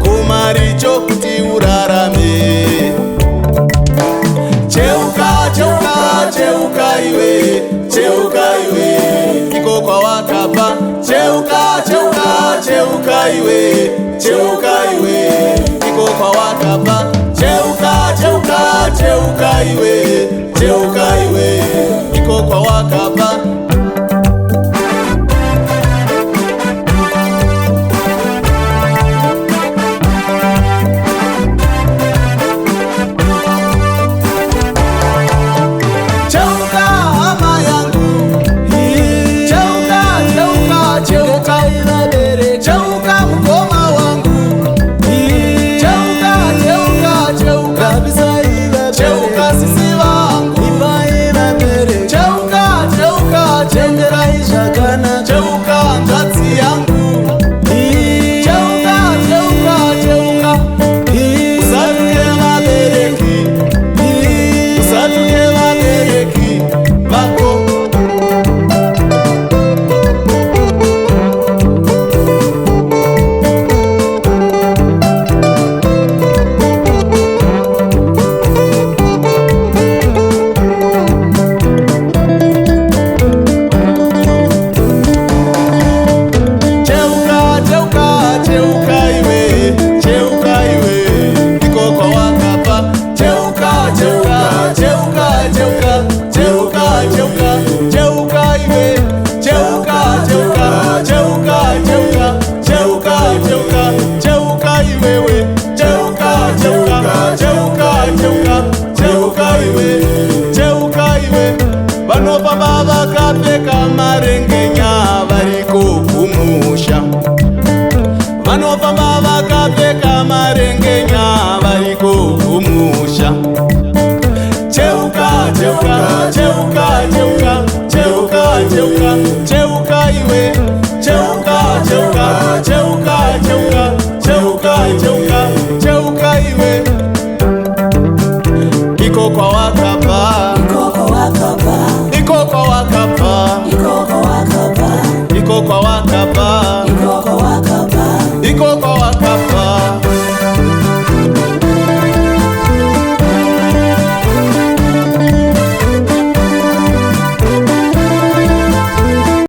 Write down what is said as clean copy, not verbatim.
kumaricho kuti urarame. Cheuka, cheuka, cheuka iwe, cheuka iwe, iko kwa wakapa. Cheuka, cheuka, cheuka iwe, cheuka iwe, iko kwa wakapa. Cheuka, cheuka, cheuka iwe, cheuka iwe, iko kwa wakapa. Vakapfeka marengenya variko kumusha. Vanofamba vakapfeka marengenya variko kumusha. Cheuka, cheuka, cheuka, cheuka, cheuka, cheuka, cheuka iwe. Cheuka, cheuka, cheuka, cheuka, cheuka, cheuka, cheuka iwe, iko kwa wakapa. Iko kwa wakapa. Iko kwa wakapa. Iko kwa wakapa. Iko kwa wakapa.